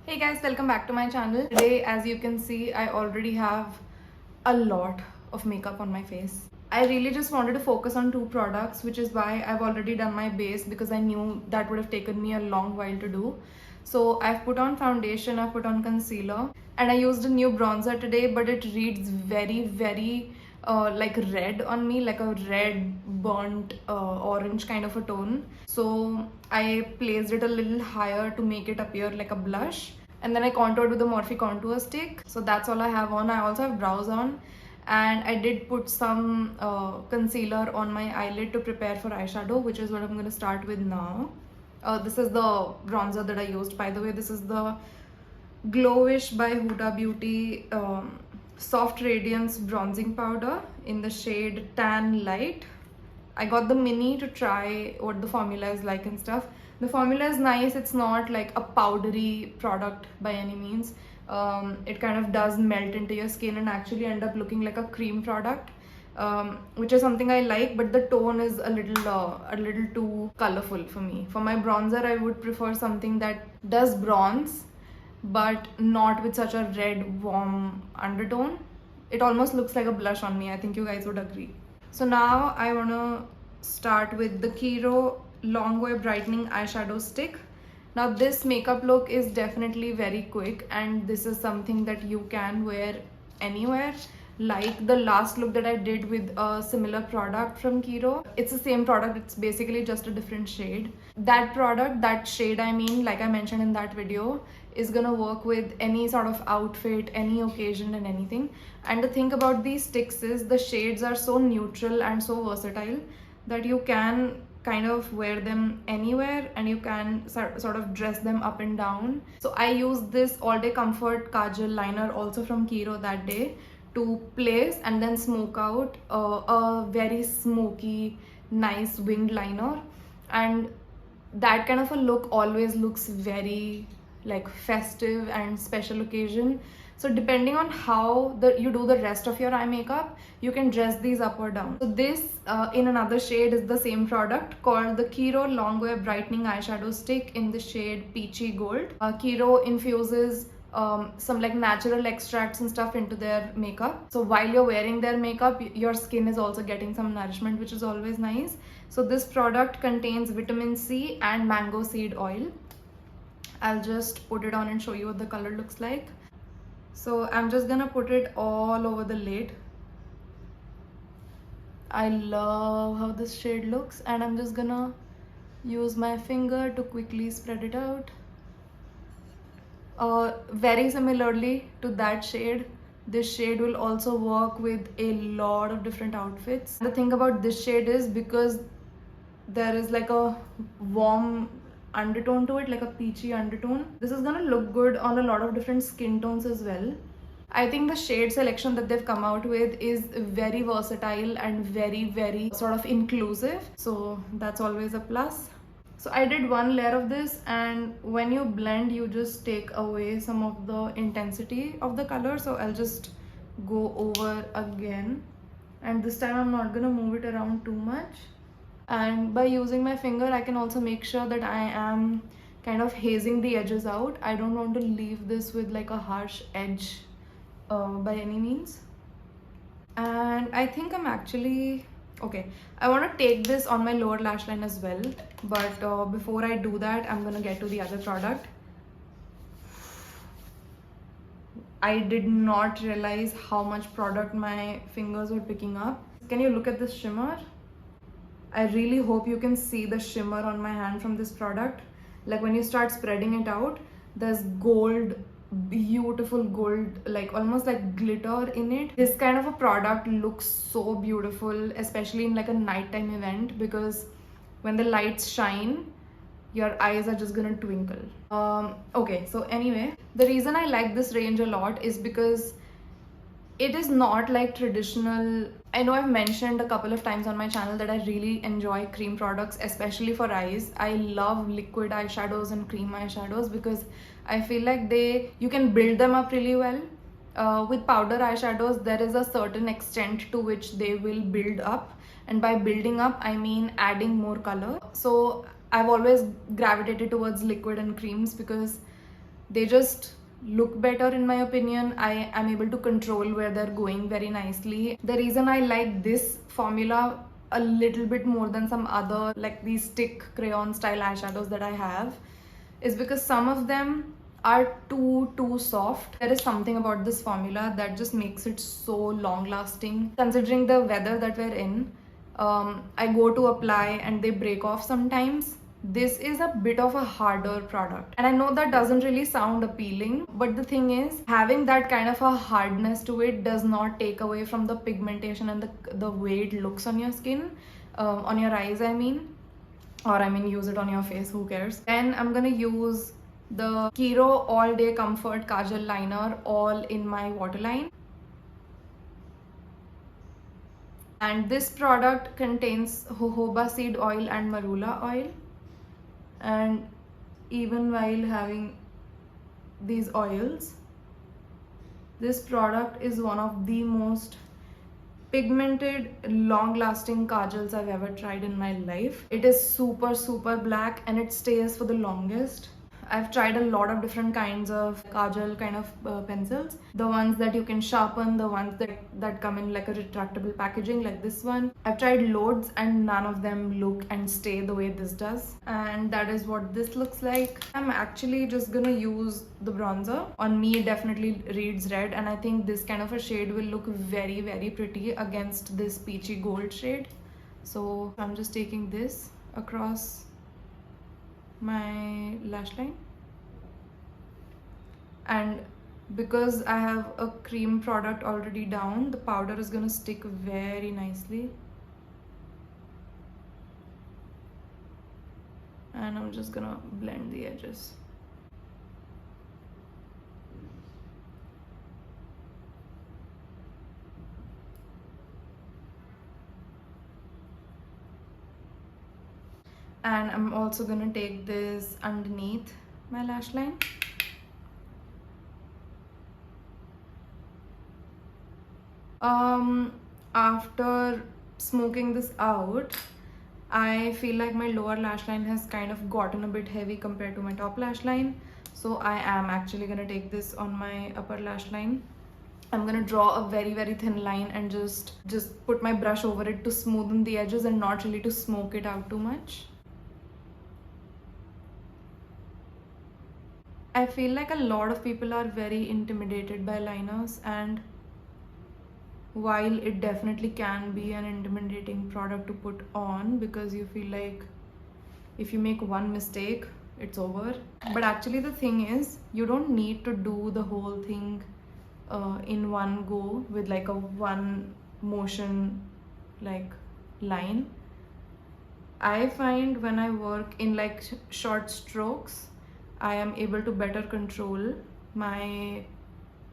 Hey guys, welcome back to my channel. Today, as you can see, I already have a lot of makeup on my face. I really just wanted to focus on two products, which is why I've already done my base because I knew that would have taken me a long while to do. So I've put on foundation, I've put on concealer, and I used a new bronzer today, but it reads very like red on me, like a red burnt orange kind of a tone. So I placed it a little higher to make it appear like a blush, and then I contoured with the Morphe contour stick. So that's all I have on. I also have brows on, and I did put some concealer on my eyelid to prepare for eyeshadow, which is what I'm going to start with now. This is the bronzer that I used, by the way. This is the Glowish by Huda Beauty Soft Radiance Bronzing Powder in the shade Tan Light. I got the mini to try what the formula is like and stuff. The formula is nice. It's not like a powdery product by any means. It kind of does melt into your skin and actually end up looking like a cream product, which is something I like, but the tone is a little too colorful for me. For my bronzer, I would prefer something that does bronze but not with such a red warm undertone. It almost looks like a blush on me. I think you guys would agree. So now I want to start with the Kiro Longwear Brightening Eyeshadow Stick. Now this makeup look is definitely very quick, and this is something that you can wear anywhere. Like the last look that I did with a similar product from Kiro. It's the same product, it's basically just a different shade. That product, that shade I mean, like I mentioned in that video, is gonna work with any sort of outfit, any occasion and anything. And the thing about these sticks is the shades are so neutral and so versatile that you can kind of wear them anywhere and you can sort of dress them up and down. So I used this All Day Comfort Kajal liner also from Kiro that day to place and then smoke out a very smoky, nice winged liner. And that kind of a look always looks very like festive and special occasion. So depending on how you do the rest of your eye makeup, you can dress these up or down. So this in another shade is the same product called the Kiro Longwear Brightening Eyeshadow Stick in the shade Peachy Gold. Kiro infuses some like natural extracts and stuff into their makeup. So while you're wearing their makeup, your skin is also getting some nourishment, which is always nice. So this product contains vitamin C and mango seed oil. I'll just put it on and show you what the color looks like. So I'm just gonna put it all over the lid. I love how this shade looks, and I'm just gonna use my finger to quickly spread it out. Very similarly to that shade, this shade will also work with a lot of different outfits. The thing about this shade is because there is like a warm undertone to it, like a peachy undertone. This is gonna look good on a lot of different skin tones as well. I think the shade selection that they've come out with is very versatile and very sort of inclusive. So that's always a plus. So I did one layer of this, and when you blend, you just take away some of the intensity of the color. So I'll just go over again, and this time I'm not gonna move it around too much. And by using my finger, I can also make sure that I am kind of hazing the edges out. I don't want to leave this with like a harsh edge by any means. And I think I'm actually okay. I want to take this on my lower lash line as well, but before I do that, I'm gonna get to the other product. I did not realize how much product my fingers were picking up. Can you look at this shimmer? I really hope you can see the shimmer on my hand from this product. Like when you start spreading it out, there's gold, beautiful gold, like almost like glitter in it. This kind of a product looks so beautiful, especially in like a nighttime event, because when the lights shine, your eyes are just gonna twinkle. Okay, so anyway, the reason I like this range a lot is because it is not like traditional. I know I've mentioned a couple of times on my channel that I really enjoy cream products, especially for eyes. I love liquid eyeshadows and cream eyeshadows because I feel like you can build them up really well. With powder eyeshadows, there is a certain extent to which they will build up, and by building up, I mean adding more color. So I've always gravitated towards liquid and creams because They just look better in my opinion. I am able to control where they're going very nicely. The reason I like this formula a little bit more than some other like these stick crayon style eyeshadows that I have is because some of them are too soft. There is something about this formula that just makes it so long lasting. Considering the weather that we're in, I go to apply and they break off sometimes. This is a bit of a harder product, and I know that doesn't really sound appealing, but the thing is, having that kind of a hardness to it does not take away from the pigmentation and the way it looks on your skin, on your eyes I mean, or I mean use it on your face, who cares. Then I'm gonna use the Kiro All Day Comfort Kajal Liner all in my waterline. And this product contains jojoba seed oil and marula oil. And even while having these oils, this product is one of the most pigmented, long-lasting kajals I've ever tried in my life. It is super black and it stays for the longest. I've tried a lot of different kinds of kajal kind of pencils. The ones that you can sharpen, the ones that come in like a retractable packaging like this one. I've tried loads and none of them look and stay the way this does. And that is what this looks like. I'm actually just gonna use the bronzer. On me it definitely reads red, and I think this kind of a shade will look very pretty against this peachy gold shade. So I'm just taking this across my lash line, and because I have a cream product already down, the powder is gonna stick very nicely. And I'm just gonna blend the edges. And I'm also gonna take this underneath my lash line. After smoking this out, I feel like my lower lash line has kind of gotten a bit heavy compared to my top lash line. So I am actually gonna take this on my upper lash line. I'm gonna draw a very thin line and just put my brush over it to smoothen the edges and not really to smoke it out too much. I feel like a lot of people are very intimidated by liners, and while it definitely can be an intimidating product to put on because you feel like if you make one mistake, it's over. But actually the thing is, you don't need to do the whole thing in one go with like a one motion like line. I find when I work in like short strokes, I am able to better control my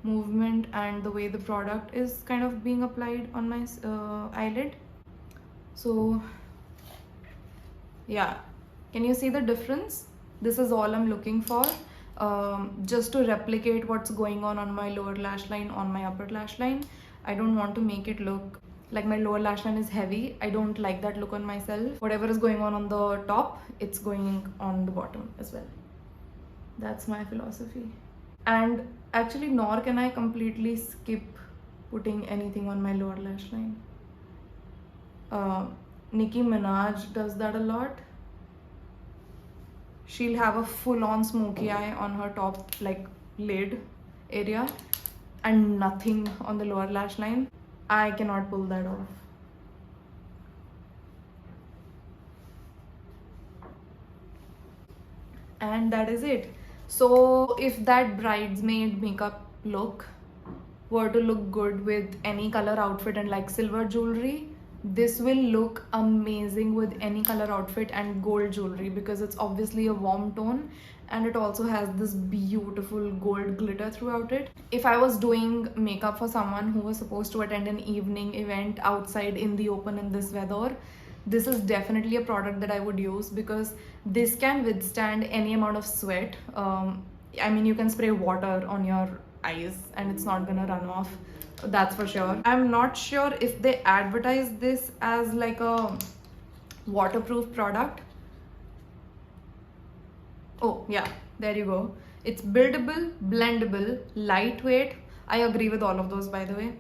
movement and the way the product is kind of being applied on my eyelid. So yeah, can you see the difference? This is all I'm looking for, just to replicate what's going on my lower lash line on my upper lash line. I don't want to make it look like my lower lash line is heavy. I don't like that look on myself. Whatever is going on the top, it's going on the bottom as well. That's my philosophy. And actually, nor can I completely skip putting anything on my lower lash line. Nicki Minaj does that a lot. She'll have a full-on smoky eye on her top like lid area and nothing on the lower lash line. I cannot pull that off. And that is it. So if that bridesmaid makeup look were to look good with any color outfit and like silver jewelry, this will look amazing with any color outfit and gold jewelry, because it's obviously a warm tone and it also has this beautiful gold glitter throughout it. If I was doing makeup for someone who was supposed to attend an evening event outside in the open in this weather, this is definitely a product that I would use, because this can withstand any amount of sweat. I mean, you can spray water on your eyes and it's not gonna run off, that's for sure. I'm not sure if they advertise this as like a waterproof product. Oh yeah, there you go. It's buildable, blendable, lightweight. I agree with all of those, by the way.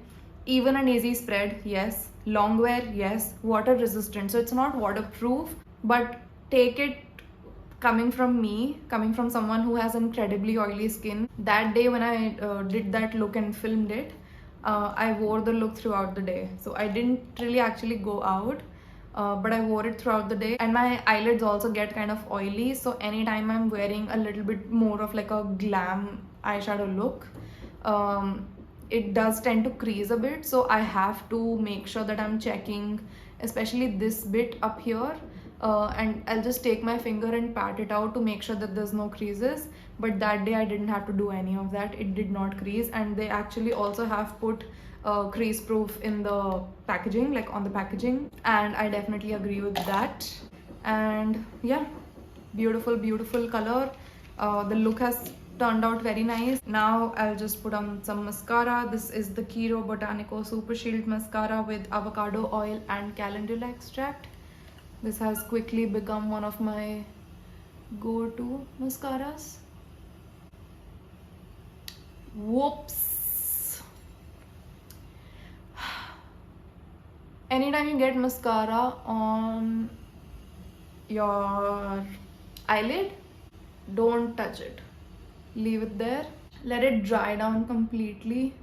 Even and easy spread, yes. Long wear, yes. Water resistant. So it's not waterproof, but take it coming from me, coming from someone who has incredibly oily skin. That day when I did that look and filmed it, I wore the look throughout the day. So I didn't really actually go out, but I wore it throughout the day. And my eyelids also get kind of oily, so anytime I'm wearing a little bit more of like a glam eyeshadow look, it does tend to crease a bit. So I have to make sure that I'm checking, especially this bit up here, and I'll just take my finger and pat it out to make sure that there's no creases. But that day I didn't have to do any of that. It did not crease, and they actually also have put crease proof in the packaging, like on the packaging, and I definitely agree with that. And yeah, beautiful color. The look has turned out very nice. Now I'll just put on some mascara. This is the Kiro Botanico Super Shield mascara with avocado oil and calendula extract. This has quickly become one of my go-to mascaras. Whoops. Anytime you get mascara on your eyelid, don't touch it. Leave it there. Let it dry down completely,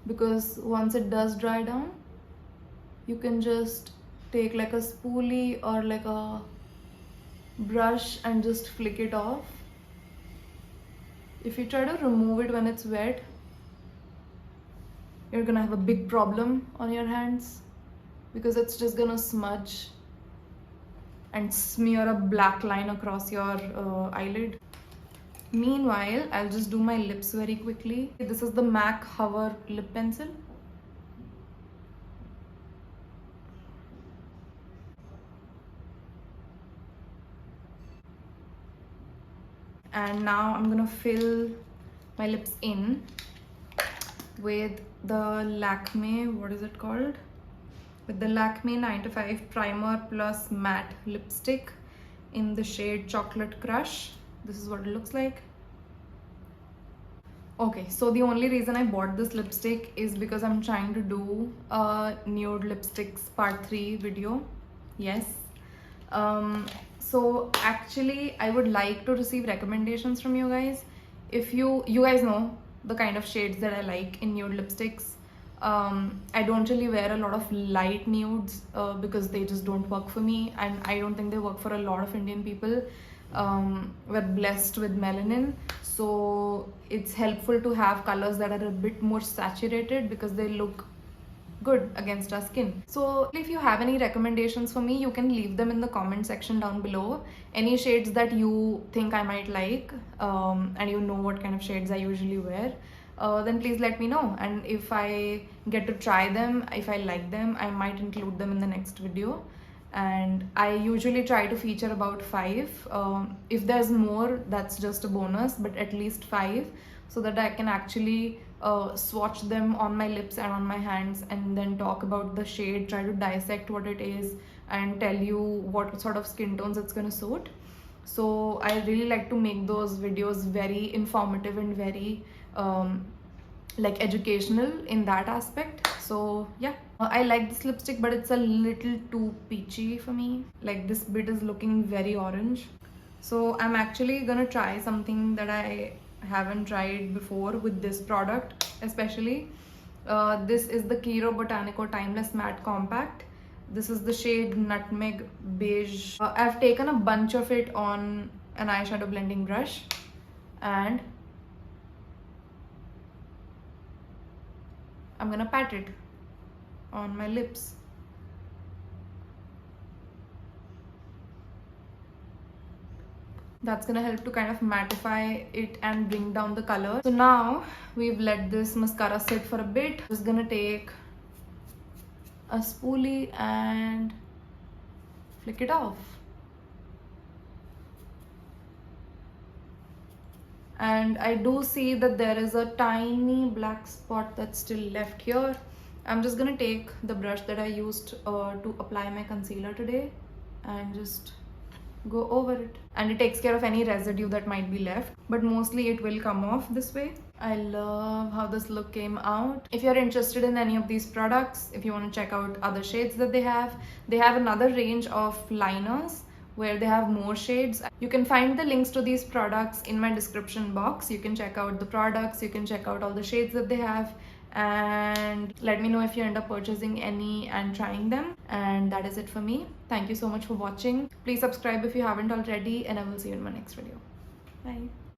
because once it does dry down, you can just take like a spoolie or like a brush and just flick it off. If you try to remove it when it's wet, you're gonna have a big problem on your hands, because it's just gonna smudge and smear a black line across your eyelid. Meanwhile, I'll just do my lips very quickly. This is the MAC Hover lip pencil. And now I'm gonna fill my lips in with the Lakme, what is it called? With the Lakme 9 to 5 Primer Plus Matte Lipstick in the shade Chocolate Crush. This is what it looks like. Okay, so the only reason I bought this lipstick is because I'm trying to do a Nude Lipsticks Part 3 video. Yes. So actually I would like to receive recommendations from you guys. If you guys know the kind of shades that I like in nude lipsticks. I don't really wear a lot of light nudes because they just don't work for me, and I don't think they work for a lot of Indian people. We're blessed with melanin, so it's helpful to have colors that are a bit more saturated because they look good against our skin. So if you have any recommendations for me, you can leave them in the comment section down below. Any shades that you think I might like, and you know what kind of shades I usually wear, then please let me know. And if I get to try them, if I like them, I might include them in the next video. And I usually try to feature about 5. If there's more, that's just a bonus, but at least 5, so that I can actually swatch them on my lips and on my hands, and then talk about the shade, try to dissect what it is, and tell you what sort of skin tones it's gonna suit. So I really like to make those videos very informative and very like educational in that aspect. So yeah, I like this lipstick, but it's a little too peachy for me. Like, this bit is looking very orange. So I'm actually gonna try something that I haven't tried before with this product especially. This is the Kiro Botanico Timeless Matte Compact. This is the shade Nutmeg Beige. I've taken a bunch of it on an eyeshadow blending brush, and I'm gonna pat it on my lips. That's gonna help to kind of mattify it and bring down the color. So now we've let this mascara sit for a bit. I'm just gonna take a spoolie and flick it off. And I do see that there is a tiny black spot that's still left here. I'm just gonna take the brush that I used to apply my concealer today and just go over it, and it takes care of any residue that might be left, but mostly it will come off this way. I love how this look came out. If you're interested in any of these products, if you want to check out other shades that they have another range of liners where they have more shades. You can find the links to these products in my description box. You can check out the products, you can check out all the shades that they have, and let me know if you end up purchasing any and trying them. And that is it for me. Thank you so much for watching. Please subscribe if you haven't already, and I will see you in my next video. Bye.